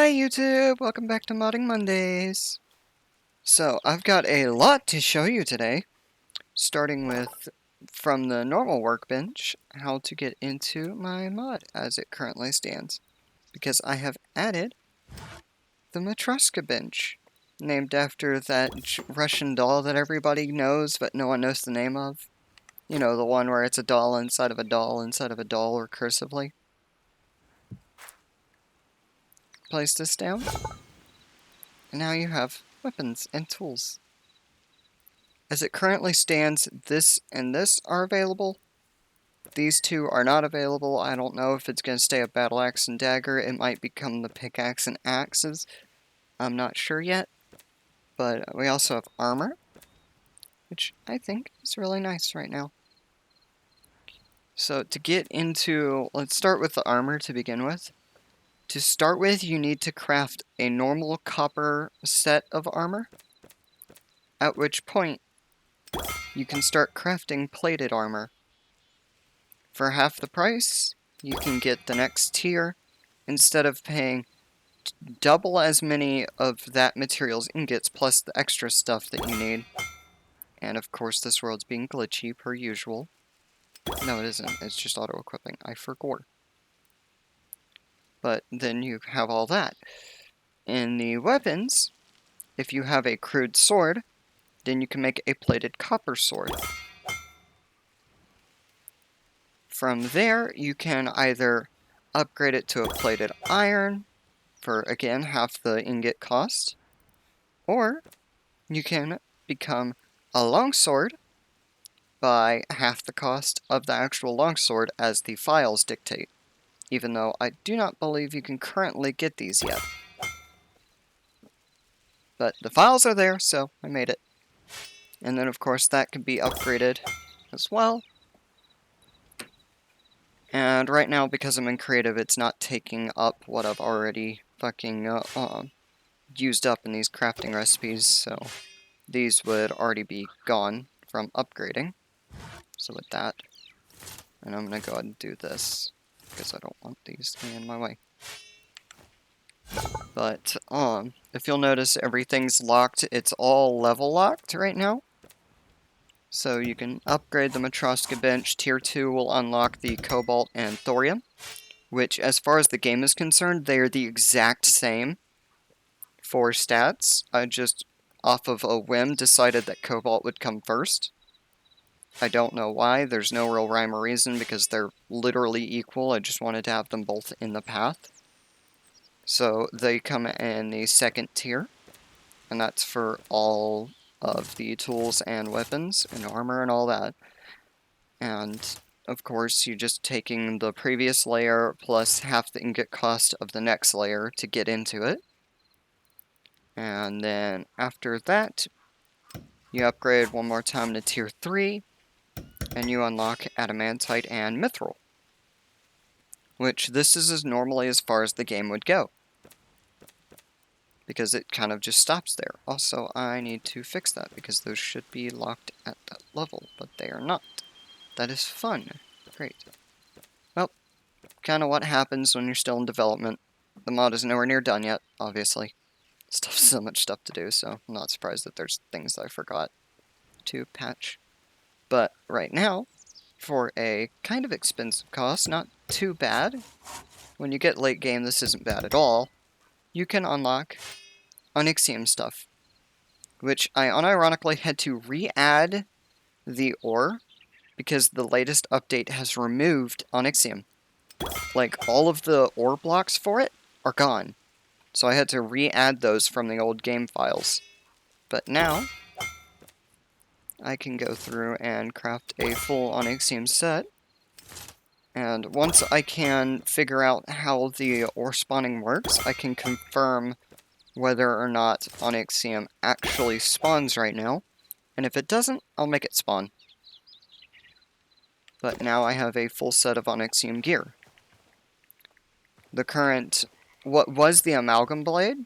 Hi YouTube, welcome back to Modding Mondays. So, I've got a lot to show you today, starting with, from the normal workbench, how to get into my mod as it currently stands. Because I have added the Matryoshka bench, named after that Russian doll that everybody knows but no one knows the name of. You know, the one where it's a doll inside of a doll inside of a doll, or cursively. Place this down, and now you have weapons and tools. As it currently stands, this and this are available. These two are not available. I don't know if it's going to stay a battle axe and dagger. It might become the pickaxe and axes. I'm not sure yet. But we also have armor, which I think is really nice right now. So to get into, let's start with the armor to begin with. To start with, you need to craft a normal copper set of armor, at which point you can start crafting plated armor. For half the price, you can get the next tier instead of paying double as many of that material's ingots plus the extra stuff that you need. And of course, this world's being glitchy per usual. No, it isn't. It's just auto-equipping. I forgot. But then you have all that. In the weapons, if you have a crude sword, then you can make a plated copper sword. From there, you can either upgrade it to a plated iron, for, again, half the ingot cost. Or you can become a longsword by half the cost of the actual longsword as the files dictate. Even though I do not believe you can currently get these yet. But the files are there, so I made it. And then, of course, that can be upgraded as well. And right now, because I'm in creative, it's not taking up what I've already fucking used up in these crafting recipes, so these would already be gone from upgrading. So with that, and I'm gonna go ahead and do this, because I don't want these to be in my way. But, if you'll notice, everything's locked. It's all level locked right now. So you can upgrade the Matryoshka bench. Tier 2 will unlock the Cobalt and Thorium, which, as far as the game is concerned, they are the exact same for stats. I just, off of a whim, decided that Cobalt would come first. I don't know why. There's no real rhyme or reason because they're literally equal. I just wanted to have them both in the path. So they come in the second tier, and that's for all of the tools and weapons and armor and all that. And of course, you're just taking the previous layer plus half the ingot cost of the next layer to get into it. And then after that, you upgrade one more time to tier 3, and you unlock Adamantite and Mithril. Which this is as normally as far as the game would go, because it kind of just stops there. Also, I need to fix that, because those should be locked at that level, but they are not. That is fun. Great. Well, kind of what happens when you're still in development. The mod is nowhere near done yet, obviously. Still so much stuff to do, so I'm not surprised that there's things I forgot to patch. But right now, for a kind of expensive cost, not too bad. When you get late game, this isn't bad at all. You can unlock Onyxium stuff, which I unironically had to re-add the ore because the latest update has removed Onyxium. Like, all of the ore blocks for it are gone. So I had to re-add those from the old game files. But now, I can go through and craft a full Onyxium set. And once I can figure out how the ore spawning works, I can confirm whether or not Onyxium actually spawns right now. And if it doesn't, I'll make it spawn. But now I have a full set of Onyxium gear. The current, what was the Amalgam Blade,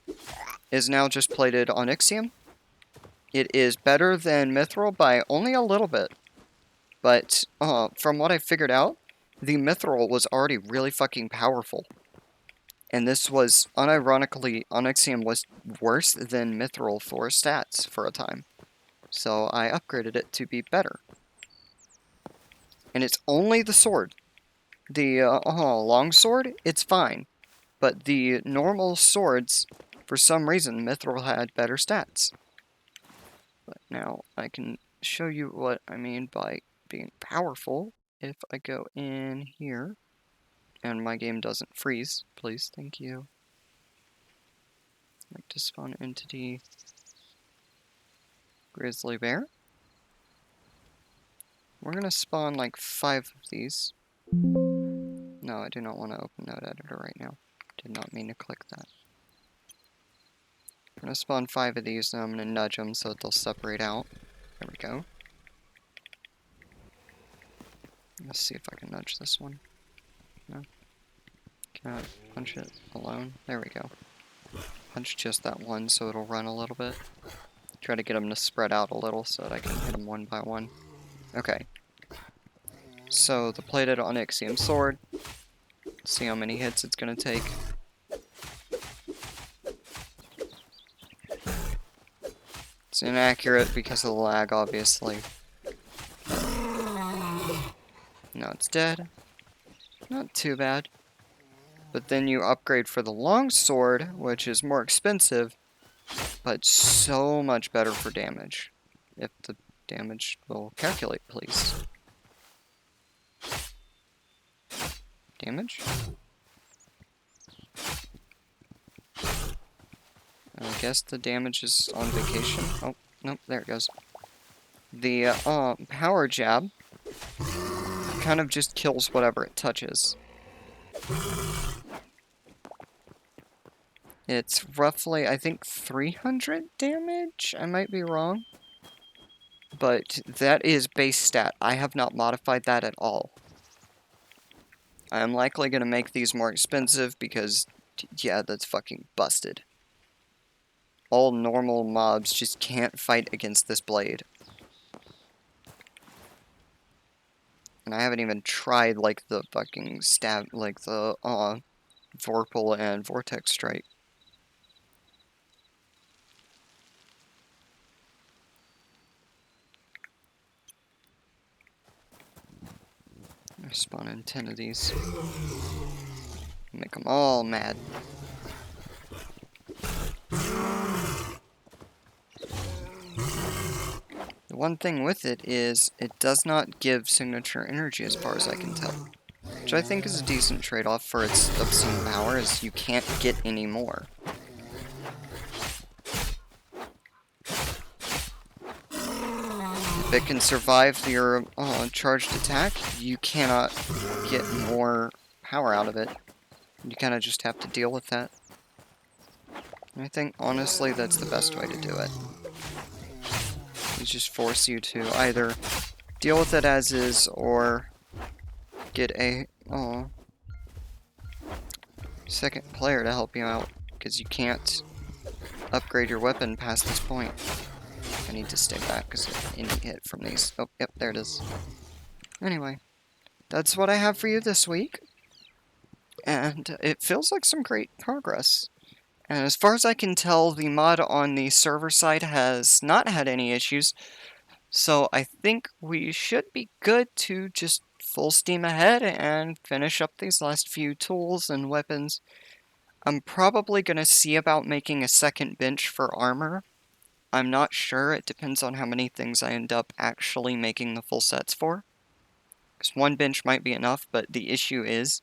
is now just plated Onyxium. It is better than Mithril by only a little bit. But, from what I figured out, the Mithril was already really fucking powerful. And this was, unironically, Onyxium was worse than Mithril for stats for a time. So I upgraded it to be better. And it's only the sword. The long sword, it's fine. But the normal swords, for some reason, Mithril had better stats. But now I can show you what I mean by being powerful if I go in here. And my game doesn't freeze, please, thank you. Like to spawn entity grizzly bear. We're gonna spawn like 5 of these. No, I do not want to open node editor right now. Did not mean to click that. I'm gonna spawn 5 of these and I'm gonna nudge them so that they'll separate out. There we go. Let's see if I can nudge this one. No. Can I punch it alone? There we go. Punch just that one so it'll run a little bit. Try to get them to spread out a little so that I can hit them one by one. Okay. So the plated Onyxium sword. See how many hits it's gonna take. It's inaccurate because of the lag, obviously. Now it's dead. Not too bad. But then you upgrade for the long sword, which is more expensive, but so much better for damage. If the damage will calculate, please. Damage? I guess the damage is on vacation. Oh, nope, there it goes. The power jab kind of just kills whatever it touches. It's roughly, I think, 300 damage? I might be wrong. But that is base stat. I have not modified that at all. I am likely going to make these more expensive because, yeah, that's fucking busted. All normal mobs just can't fight against this blade. And I haven't even tried, like, the fucking stab, like, the, Vorpal and Vortex Strike. I spawn in 10 of these. Make them all mad. The one thing with it is it does not give signature energy as far as I can tell. Which I think is a decent trade-off for its obscene power, as you can't get any more. If it can survive your charged attack, you cannot get more power out of it. You kind of just have to deal with that. And I think, honestly, that's the best way to do it. It just force you to either deal with it as is, or get a second player to help you out, because you can't upgrade your weapon past this point. I need to stay back because any hit from these. Oh, yep, there it is. Anyway, that's what I have for you this week. And it feels like some great progress. And as far as I can tell, the mod on the server side has not had any issues. So I think we should be good to just full steam ahead and finish up these last few tools and weapons. I'm probably going to see about making a second bench for armor. I'm not sure, it depends on how many things I end up actually making the full sets for. Because one bench might be enough, but the issue is,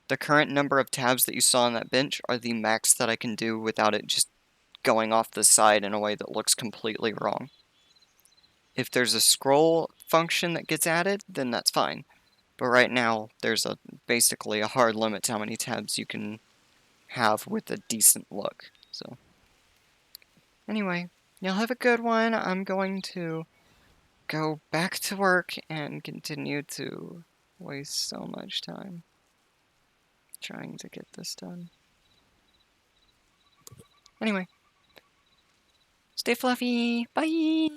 the current number of tabs that you saw on that bench are the max that I can do without it just going off the side in a way that looks completely wrong. If there's a scroll function that gets added, then that's fine. But right now, there's basically a hard limit to how many tabs you can have with a decent look. So, anyway, y'all have a good one. I'm going to go back to work and continue to waste so much time trying to get this done. Anyway, stay fluffy. Bye!